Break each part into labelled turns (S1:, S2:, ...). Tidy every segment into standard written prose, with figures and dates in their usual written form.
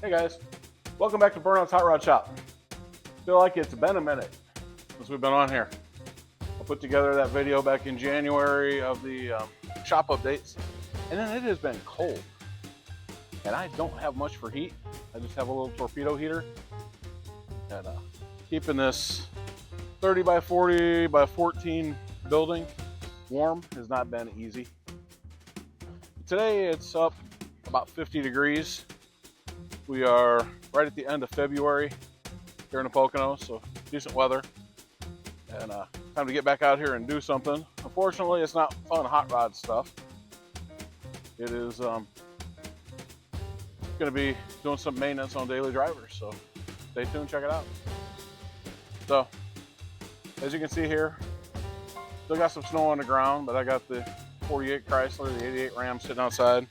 S1: Hey guys, welcome back to Burnout's Hot Rod Shop. Feel like it's been a minute since we've been on here. I put together that video back in January of the shop updates, and then it has been cold. And I don't have much for heat. I just have a little torpedo heater. And keeping this 30 by 40 by 14 building warm has not been easy. Today it's up about 50 degrees. We are right at the end of February here in the Poconos, so decent weather. And time to get back out here and do something. Unfortunately, it's not fun hot rod stuff. It is going to be doing some maintenance on daily drivers, so stay tuned, check it out. So, as you can see here, still got some snow on the ground, but I got the 48 Chrysler, the 88 Ram sitting outside.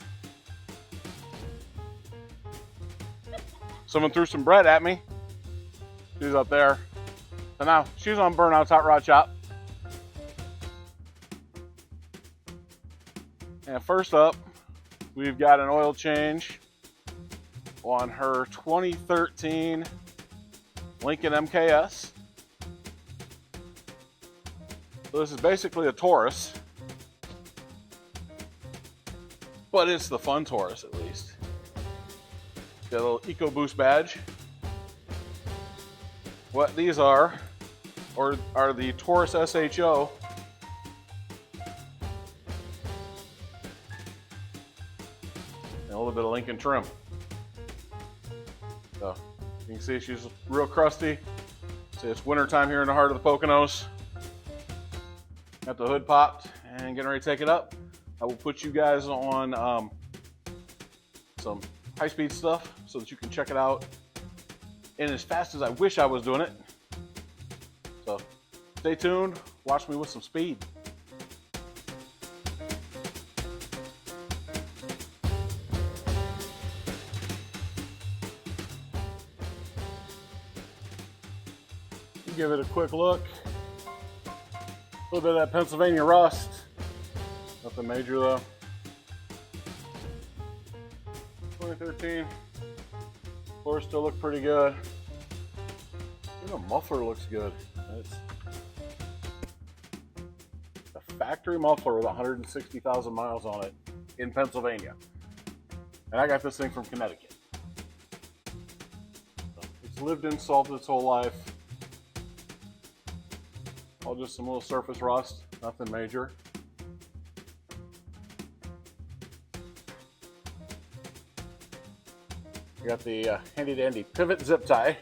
S1: Someone threw some bread at me. She's up there. So now she's on Burnout's Hot Rod Shop. And first up, we've got an oil change on her 2013 Lincoln MKS. So this is basically a Taurus, but it's the fun Taurus at least. Got a little Ecoboost badge. What these are the Taurus SHO. And a little bit of Lincoln trim. So you can see she's real crusty. So it's winter time here in the heart of the Poconos. Got the hood popped and getting ready to take it up. I will put you guys on some high-speed stuff so that you can check it out and as fast as I wish I was doing it. So stay tuned, watch me with some speed. Give it a quick look. A little bit of that Pennsylvania rust. Nothing major though. 2013. Floors still look pretty good. Even the muffler looks good. It's a factory muffler with 160,000 miles on it in Pennsylvania. And I got this thing from Connecticut. It's lived in salt its whole life. All just some little surface rust, nothing major. We got the handy dandy pivot zip tie.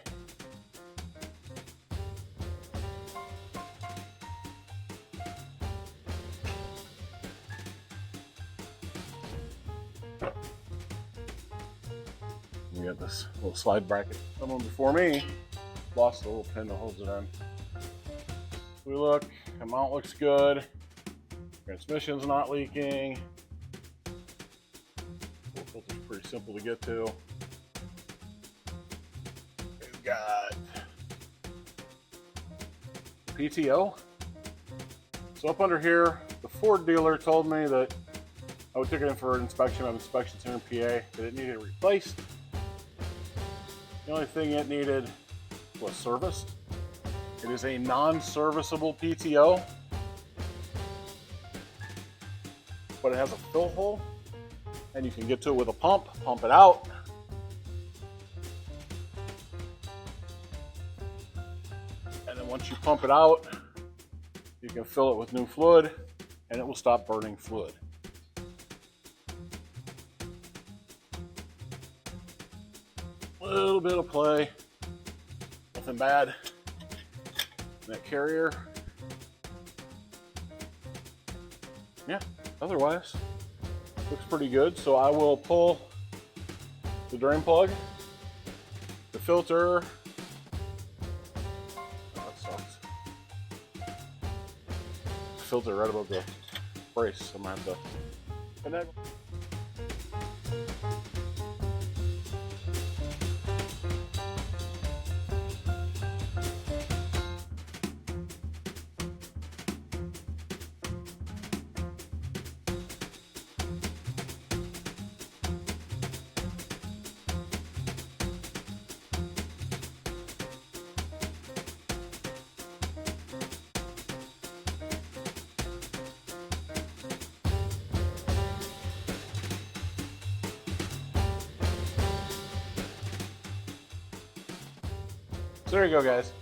S1: We got this little slide bracket. Someone before me lost the little pin that holds it in. We look, the mount looks good. Transmission's not leaking. The filter's pretty simple to get to. We've got PTO. So up under here, the Ford dealer told me that I would take it in for an inspection. I have inspections here in PA, that it needed replaced. The only thing it needed was serviced. It is a non-serviceable PTO, but it has a fill hole, and you can get to it with a pump it out. And then once you pump it out, you can fill it with new fluid, and it will stop burning fluid. A little bit of play, nothing bad. That carrier, yeah, otherwise looks pretty good. So I will pull the drain plug, the filter. Oh, that sucks. Filter right above the brace. I'm gonna have to connect. So there you go, guys.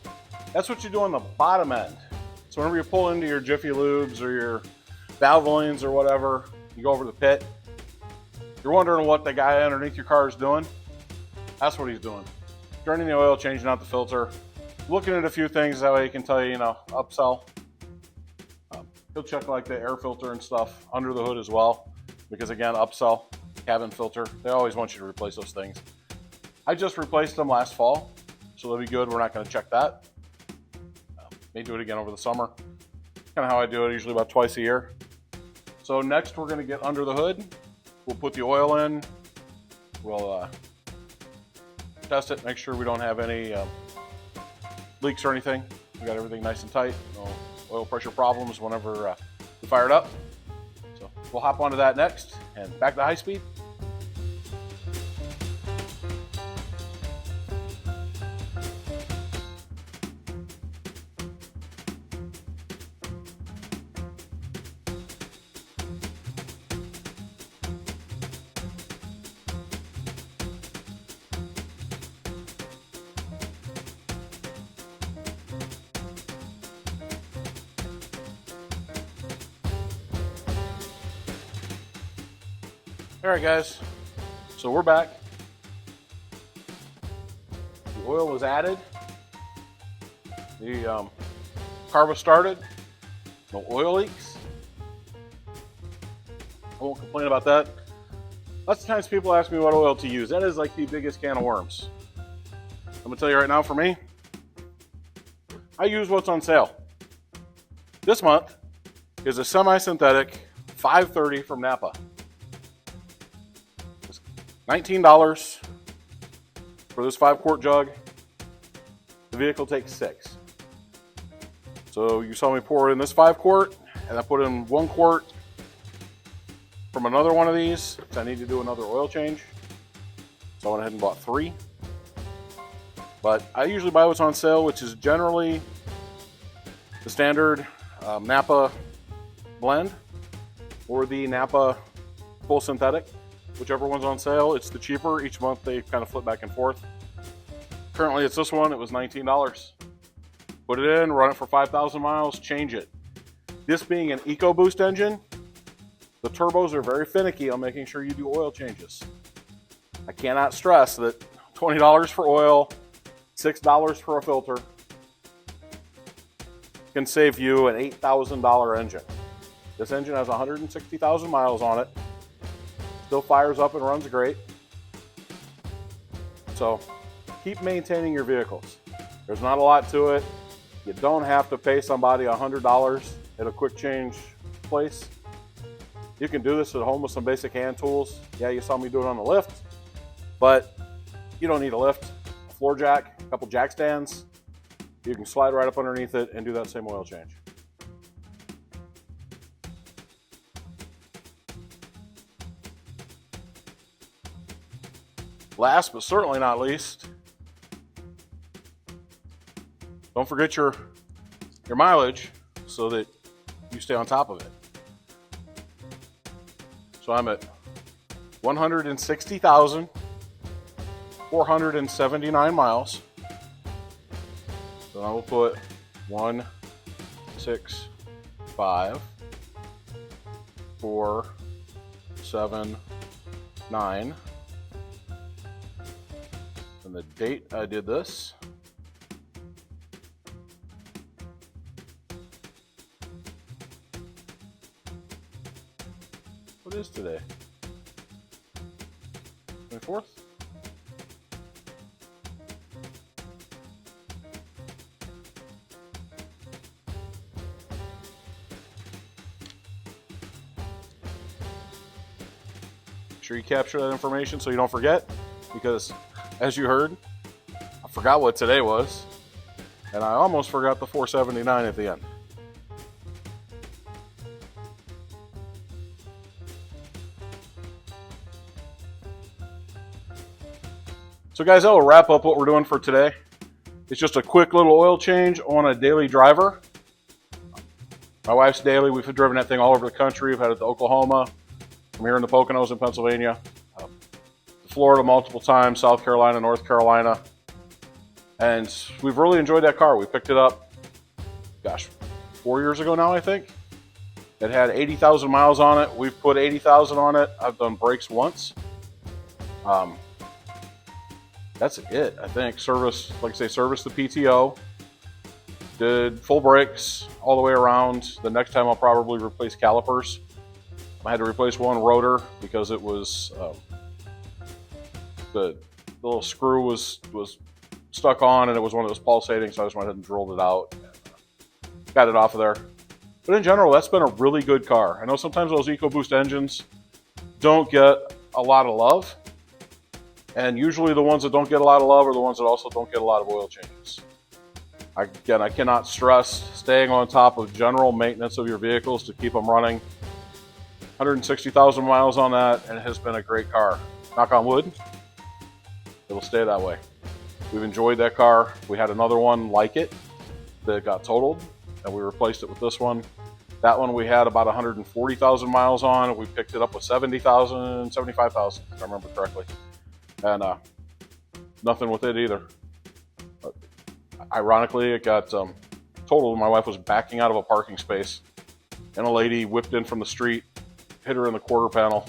S1: That's what you do on the bottom end. So whenever you pull into your Jiffy Lubes or your Valvolines or whatever, you go over the pit, you're wondering what the guy underneath your car is doing. That's what he's doing. Turning the oil, changing out the filter, looking at a few things. That way he can tell you, upsell. He'll check like the air filter and stuff under the hood as well. Because again, upsell, cabin filter, they always want you to replace those things. I just replaced them last fall, so they'll be good. We're not going to check that. May do it again over the summer. Kind of how I do it, usually about twice a year. So next we're going to get under the hood. We'll put the oil in. We'll test it, make sure we don't have any leaks or anything. We got everything nice and tight. No oil pressure problems whenever we fire it up. So we'll hop onto that next and back to high speed. All right, guys, so we're back. The oil was added. The car was started. No oil leaks. I won't complain about that. Lots of times people ask me what oil to use. That is like the biggest can of worms. I'm gonna tell you right now, for me, I use what's on sale. This month is a semi-synthetic 530 from Napa. $19 for this 5-quart jug. The vehicle takes 6. So you saw me pour in this 5-quart, and I put in 1 quart from another one of these. So I need to do another oil change. So I went ahead and bought 3. But I usually buy what's on sale, which is generally the standard Napa blend or the Napa full synthetic. Whichever one's on sale, it's the cheaper. Each month they kind of flip back and forth. Currently it's this one, it was $19. Put it in, run it for 5,000 miles, change it. This being an EcoBoost engine, the turbos are very finicky on making sure you do oil changes. I cannot stress that $20 for oil, $6 for a filter can save you an $8,000 engine. This engine has 160,000 miles on it. Still fires up and runs great. So keep maintaining your vehicles. There's not a lot to it. You don't have to pay somebody $100 at a quick change place. You can do this at home with some basic hand tools. Yeah, you saw me do it on the lift, but you don't need a lift. A floor jack, a couple jack stands. You can slide right up underneath it and do that same oil change. Last but certainly not least, don't forget your mileage so that you stay on top of it. So I'm at 160,479 miles. So I will put 1, 6, 5, 4, 7, 9. And the date I did this. What is today? 24th? Make sure you capture that information so you don't forget, because as you heard, I forgot what today was, and I almost forgot the 479 at the end. So guys, that will wrap up what we're doing for today. It's just a quick little oil change on a daily driver. My wife's daily. We've driven that thing all over the country. We've had it to Oklahoma, from here in the Poconos in Pennsylvania, Florida multiple times, South Carolina, North Carolina. And we've really enjoyed that car. We picked it up, gosh, 4 years ago now, I think. It had 80,000 miles on it. We've put 80,000 on it. I've done brakes once. That's it, I think. Service, like I say, service the PTO. Did full brakes all the way around. The next time I'll probably replace calipers. I had to replace one rotor because it was the little screw was stuck on, and it was one of those pulsating, so I just went ahead and drilled it out and got it off of there. But in general, that's been a really good car. I know sometimes those EcoBoost engines don't get a lot of love, and usually the ones that don't get a lot of love are the ones that also don't get a lot of oil changes. Again, I cannot stress staying on top of general maintenance of your vehicles to keep them running. 160,000 miles on that, and it has been a great car. Knock on wood, it'll stay that way. We've enjoyed that car. We had another one like it that got totaled, and we replaced it with this one. That one we had about 140,000 miles on. We picked it up with 70,000, 75,000, if I remember correctly. And nothing with it either. But ironically, it got totaled. My wife was backing out of a parking space, and a lady whipped in from the street, hit her in the quarter panel,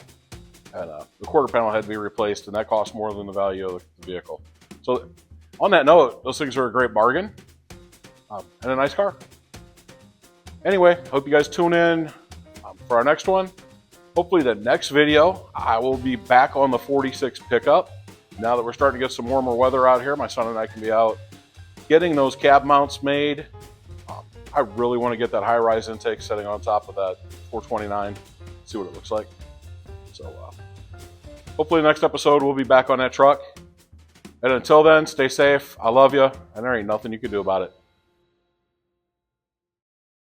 S1: and the quarter panel had to be replaced, and that cost more than the value of the vehicle. So on that note, those things are a great bargain and a nice car. Anyway, hope you guys tune in for our next one. Hopefully the next video, I will be back on the 46 pickup. Now that we're starting to get some warmer weather out here, my son and I can be out getting those cab mounts made. I really want to get that high-rise intake sitting on top of that 429, see what it looks like. So hopefully next episode we'll be back on that truck. And until then, stay safe. I love you, and there ain't nothing you can do about it.